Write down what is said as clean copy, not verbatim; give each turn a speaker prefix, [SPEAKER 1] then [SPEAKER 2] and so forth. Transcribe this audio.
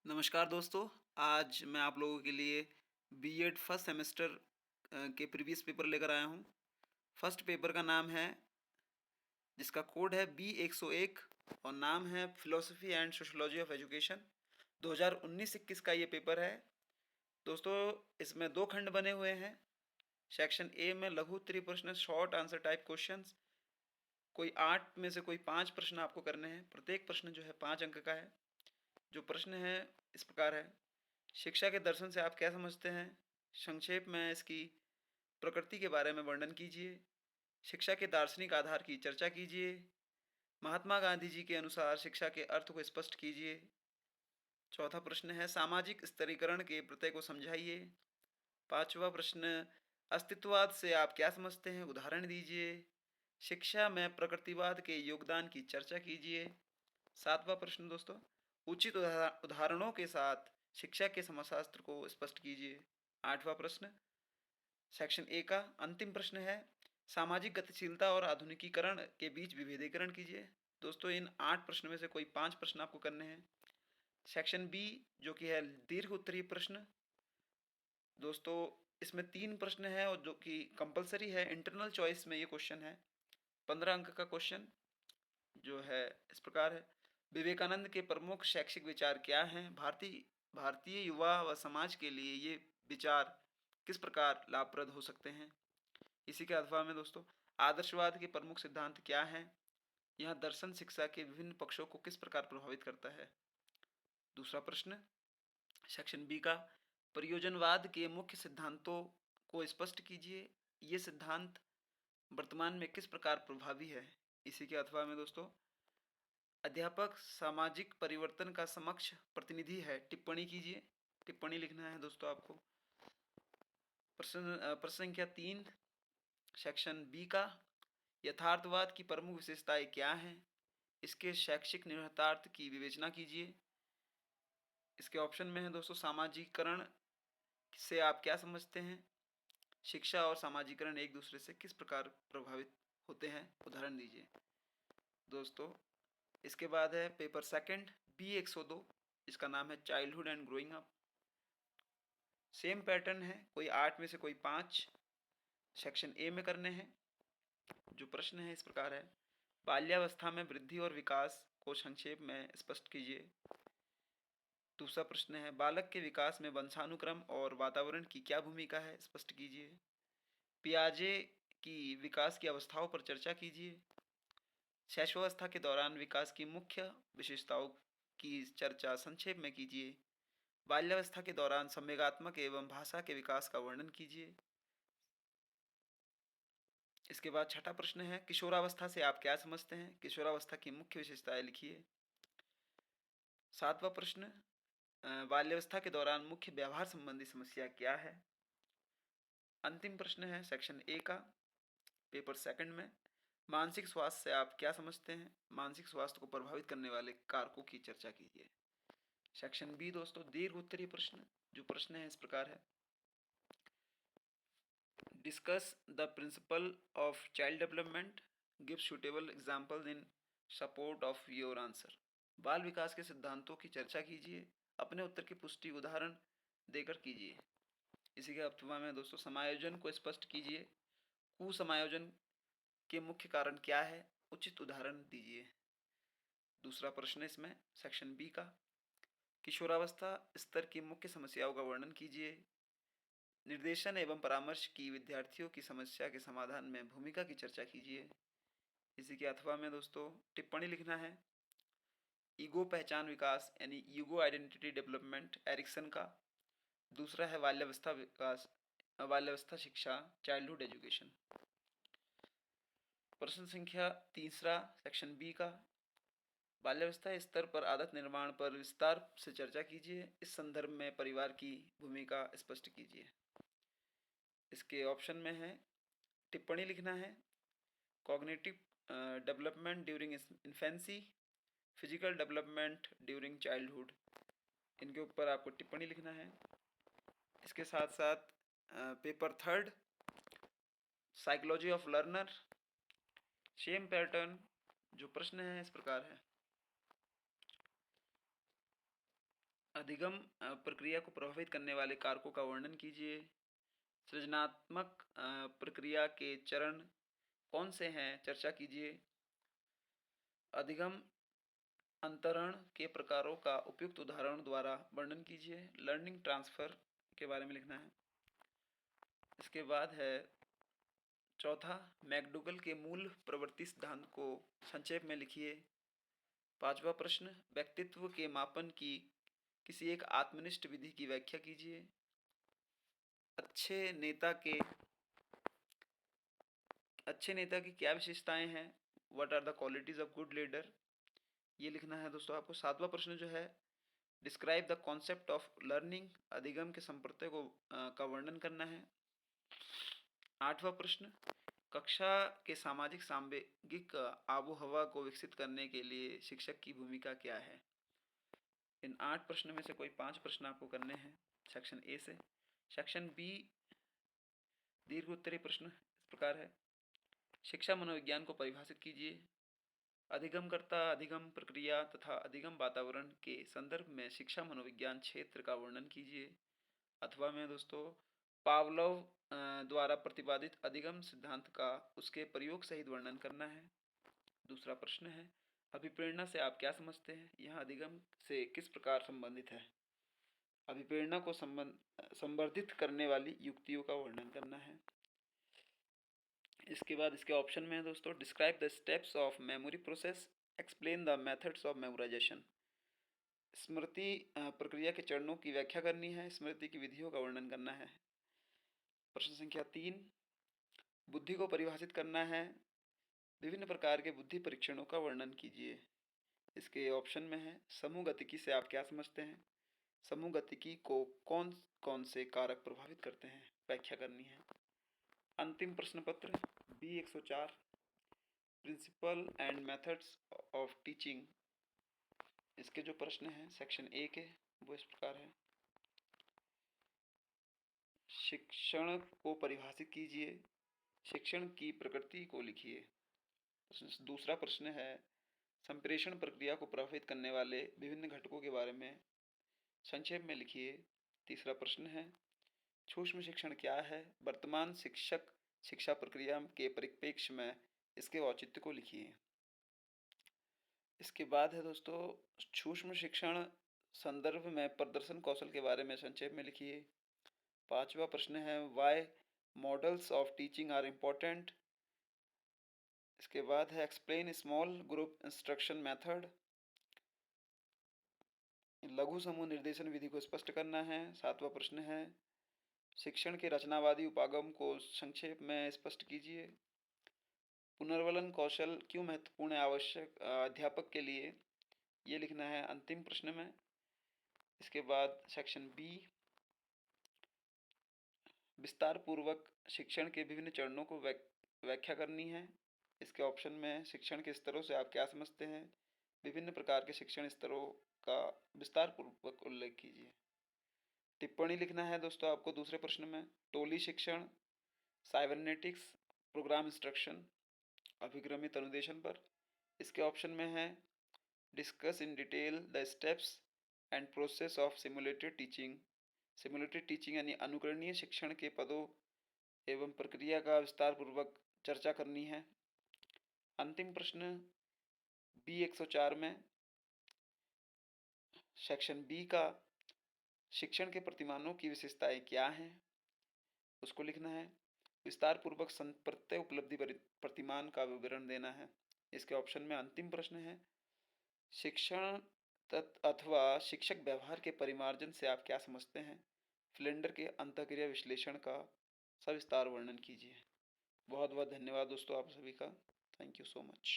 [SPEAKER 1] नमस्कार दोस्तों, आज मैं आप लोगों के लिए बीएड फर्स्ट सेमेस्टर के प्रीवियस पेपर लेकर आया हूँ। फर्स्ट पेपर का नाम है जिसका कोड है B101 और नाम है philosophy and sociology of education. 2019-21 का ये पेपर है। दोस्तों, इसमें 2 खंड बने हुए हैं। सेक्शन ए में लघु उत्तरीय प्रश्न, शॉर्ट आंसर टाइप क्वेश्चंस। कोई 8 में से कोई 5 प्रश्न आपको करने हैं। प्रत्येक प्रश्न जो है 5 अंक का है। जो प्रश्न है इस प्रकार है: शिक्षा के दर्शन से आप क्या समझते हैं? संक्षेप में इसकी प्रकृति के बारे में वर्णन कीजिए। शिक्षा के दार्शनिक आधार की चर्चा कीजिए। महात्मा गांधी जी के अनुसार शिक्षा के अर्थ को स्पष्ट कीजिए। चौथा प्रश्न है सामाजिक स्तरीकरण के प्रत्यय को समझाइए। पांचवा प्रश्न, अस्तित्ववाद से आप क्या समझते हैं? उदाहरण दीजिए। शिक्षा में प्रकृतिवाद के योगदान की चर्चा कीजिए। सातवां प्रश्न दोस्तों, उचित उदाहरणों के साथ शिक्षा के समाजशास्त्र को स्पष्ट कीजिए। आठवां प्रश्न सेक्शन ए का अंतिम प्रश्न है सामाजिक गतिशीलता और आधुनिकीकरण के बीच विभेदीकरण कीजिए। दोस्तों, इन 8 प्रश्न में से कोई 5 प्रश्न आपको करने हैं। सेक्शन बी जो कि है दीर्घ उत्तरीय प्रश्न। दोस्तों, इसमें 3 प्रश्न है और जो कि कंपलसरी है। इंटरनल चॉइस में ये क्वेश्चन है। 15 अंक का क्वेश्चन जो है इस प्रकार है: विवेकानंद के प्रमुख शैक्षिक विचार क्या हैं? भारतीय युवा व समाज के लिए ये विचार किस प्रकार लाभप्रद हो सकते हैं? इसी के अथवा में दोस्तों, आदर्शवाद के प्रमुख सिद्धांत क्या हैं? यह दर्शन शिक्षा के विभिन्न पक्षों को किस प्रकार प्रभावित करता है? दूसरा प्रश्न सेक्शन बी का प्रयोजनवाद के मुख्य सिद्धांतों को स्पष्ट कीजिए। ये सिद्धांत वर्तमान में किस प्रकार प्रभावी है? इसी के अथवा में दोस्तों, अध्यापक सामाजिक परिवर्तन का समक्ष प्रतिनिधि है, टिप्पणी कीजिए। टिप्पणी लिखना है दोस्तों आपको। प्रश्न संख्या 3 सेक्शन बी का यथार्थवाद की प्रमुख विशेषताएं क्या हैं? इसके शैक्षिक निहितार्थ की विवेचना कीजिए। इसके ऑप्शन में है दोस्तों, सामाजिकरण से आप क्या समझते हैं? शिक्षा और सामाजिकरण एक दूसरे से किस प्रकार प्रभावित होते हैं? उदाहरण दीजिए। दोस्तों, इसके बाद है पेपर सेकंड B102, इसका नाम है childhood and growing up. Same pattern है, कोई 8 में से कोई 5 सेक्शन ए में करने हैं। जो प्रश्न है इस प्रकार है: बाल्यावस्था में वृद्धि और विकास को संक्षेप में स्पष्ट कीजिए। दूसरा प्रश्न है बालक के विकास में वंशानुक्रम और वातावरण की क्या भूमिका है? स्पष्ट कीजिए। पियाजे की विकास की अवस्थाओं पर चर्चा कीजिए। शैशवावस्था के दौरान विकास की मुख्य विशेषताओं की चर्चा संक्षेप में कीजिए। बाल्यावस्था के दौरान संवेगात्मक एवं भाषा के विकास का वर्णन कीजिए। इसके बाद छठा प्रश्न है किशोरावस्था से आप क्या समझते हैं? किशोरावस्था की मुख्य विशेषताएं लिखिए। सातवां प्रश्न बाल्यावस्था के दौरान मुख्य व्यवहार संबंधी समस्या क्या है? अंतिम प्रश्न है सेक्शन ए का पेपर सेकंड में मानसिक स्वास्थ्य से आप क्या समझते हैं? मानसिक स्वास्थ्य को प्रभावित करने वाले कारकों की चर्चा कीजिए। सेक्शन बी दोस्तों दीर्घ उत्तरीय प्रश्न। जो प्रश्न है इस प्रकार है: discuss the principle of child development, give suitable example in support of your answer. बाल विकास के सिद्धांतों की चर्चा कीजिए। अपने उत्तर की पुष्टि उदाहरण देकर कीजिए। इसी के अथवा में दोस्तों समायोजन को स्पष्ट कीजिए। कुसमायोजन के मुख्य कारण क्या है? उचित उदाहरण दीजिए। दूसरा प्रश्न इसमें सेक्शन बी का किशोरावस्था स्तर की मुख्य समस्याओं का वर्णन कीजिए। निर्देशन एवं परामर्श की विद्यार्थियों की समस्या के समाधान में भूमिका की चर्चा कीजिए। इसी के अथवा में दोस्तों टिप्पणी लिखना है। ईगो पहचान विकास यानी ईगो आइडेंटिटी डेवलपमेंट एरिक्सन का। दूसरा है बाल्यावस्था विकास, बाल्यावस्था शिक्षा, चाइल्डहुड एजुकेशन। प्रश्न संख्या तीसरा सेक्शन बी का बाल्यावस्था स्तर पर आदत निर्माण पर विस्तार से चर्चा कीजिए। इस संदर्भ में परिवार की भूमिका स्पष्ट कीजिए। इसके ऑप्शन में है टिप्पणी लिखना है। Cognitive development during infancy, physical development during childhood, इनके ऊपर आपको टिप्पणी लिखना है। इसके साथ साथ paper third psychology of learner, same pattern. जो प्रश्न है इस प्रकार है: अधिगम प्रक्रिया को प्रभावित करने वाले कारकों का वर्णन कीजिए। सृजनात्मक प्रक्रिया के चरण कौन से हैं, चर्चा कीजिए। अधिगम अंतरण के प्रकारों का उपयुक्त उदाहरण द्वारा वर्णन कीजिए। लर्निंग ट्रांसफर के बारे में लिखना है। इसके बाद है चौथा, मैकडूगल के मूल प्रवृत्ति सिद्धांत को संक्षेप में लिखिए। पांचवा प्रश्न, व्यक्तित्व के मापन की किसी एक आत्मनिष्ठ विधि की व्याख्या कीजिए। अच्छे नेता की क्या विशेषताएं हैं, what are the qualities of good leader, ये लिखना है दोस्तों आपको। सातवां प्रश्न जो है, describe the concept of learning, अधिगम के संप्रत्यय को का वर्णन करना है। आठवां प्रश्न, कक्षा के सामाजिक सांवेगिक आबो हवा को विकसित करने के लिए शिक्षक की भूमिका क्या है। इन 8 प्रश्न में से कोई 5 प्रश्न आपको करने हैं सेक्शन ए से। सेक्शन बी दीर्घ उत्तरीय प्रश्न इस प्रकार है, शिक्षा मनोविज्ञान को परिभाषित कीजिए। अधिगमकर्ता, अधिगम प्रक्रिया तथा अधिगम वातावरण के संदर्भ में शिक्षा मनोविज्ञान क्षेत्र का वर्णन कीजिए। अथवा में दोस्तों पावलोव द्वारा प्रतिपादित अधिगम सिद्धांत का उसके प्रयोग सहित वर्णन करना है। दूसरा प्रश्न है, अभिप्रेरणा से आप क्या समझते हैं, यह अधिगम से किस प्रकार संबंधित है। अभिप्रेरणा को संवर्धित करने वाली युक्तियों का वर्णन करना है। इसके बाद इसके ऑप्शन में है दोस्तों, describe the steps of memory process, explain the methods of memorization. स्मृति प्रक्रिया के चरणों की व्याख्या करनी है, स्मृति की विधियों का वर्णन करना है। प्रश्न संख्या 3, बुद्धि को परिभाषित करना है, विभिन्न प्रकार के बुद्धि परीक्षणों का वर्णन कीजिए। इसके ऑप्शन में है, समूह गतिकी से आप क्या समझते हैं, समूह गतिकी को कौन कौन से कारक प्रभावित करते हैं, व्याख्या करनी है। अंतिम प्रश्न पत्र B 104, principle and methods of teaching. इसके जो प्रश्न हैं सेक्शन ए के वो इस प्रकार है, शिक्षण को परिभाषित कीजिए, शिक्षण की प्रकृति को लिखिए। दूसरा प्रश्न है, संप्रेषण प्रक्रिया को प्रभावित करने वाले विभिन्न घटकों के बारे में संक्षेप में लिखिए। तीसरा प्रश्न है, सूक्ष्म शिक्षण क्या है, वर्तमान शिक्षा प्रक्रिया के परिप्रेक्ष्य में इसके औचित्य को लिखिए। इसके बाद है दोस्तों, सूक्ष्म शिक्षण संदर्भ में प्रदर्शन कौशल के बारे में संक्षेप में लिखिए। पांचवा प्रश्न है, why models of teaching are important. इसके बाद है, explain small group instruction method. लघु समूह निर्देशन विधि को स्पष्ट करना है। सातवां प्रश्न है, शिक्षण के रचनावादी उपागम को संक्षेप में स्पष्ट कीजिए। पुनर्वलन कौशल क्यों महत्वपूर्ण है आवश्यक अध्यापक के लिए, ये लिखना है अंतिम प्रश्न में। इसके बाद सेक्शन बी, विस्तार पूर्वक शिक्षण के विभिन्न चरणों को व्याख्या करनी है। इसके ऑप्शन में, शिक्षण के स्तरों से आप क्या समझते हैं, विभिन्न प्रकार के शिक्षण स्तरों का विस्तार पूर्वक उल्लेख कीजिए। टिप्पणी लिखना है दोस्तों आपको दूसरे प्रश्न में, टोली शिक्षण, साइबरनेटिक्स, प्रोग्राम इंस्ट्रक्शन, अभिक्रमित अनुदेशन पर। इसके ऑप्शन में है, discuss in detail the steps and process of simulated teaching. Simulated teaching यानी अनुकरणीय शिक्षण के पदों एवं प्रक्रिया का विस्तार पूर्वक चर्चा करनी है। अंतिम प्रश्न बी 104 में सेक्शन बी का, शिक्षण के प्रतिमानों की विशेषताएं क्या हैं, उसको लिखना है। विस्तार पूर्वक प्रत्यय उपलब्धि प्रतिमान का विवरण देना है। इसके ऑप्शन में अंतिम प्रश्न है, शिक्षण अथवा शिक्षक व्यवहार के परिमार्जन से आप क्या समझते हैं, फ्लेंडर के अंतःक्रिया विश्लेषण का सविस्तार वर्णन कीजिए। बहुत बहुत धन्यवाद दोस्तों आप सभी का, थैंक यू सो मच।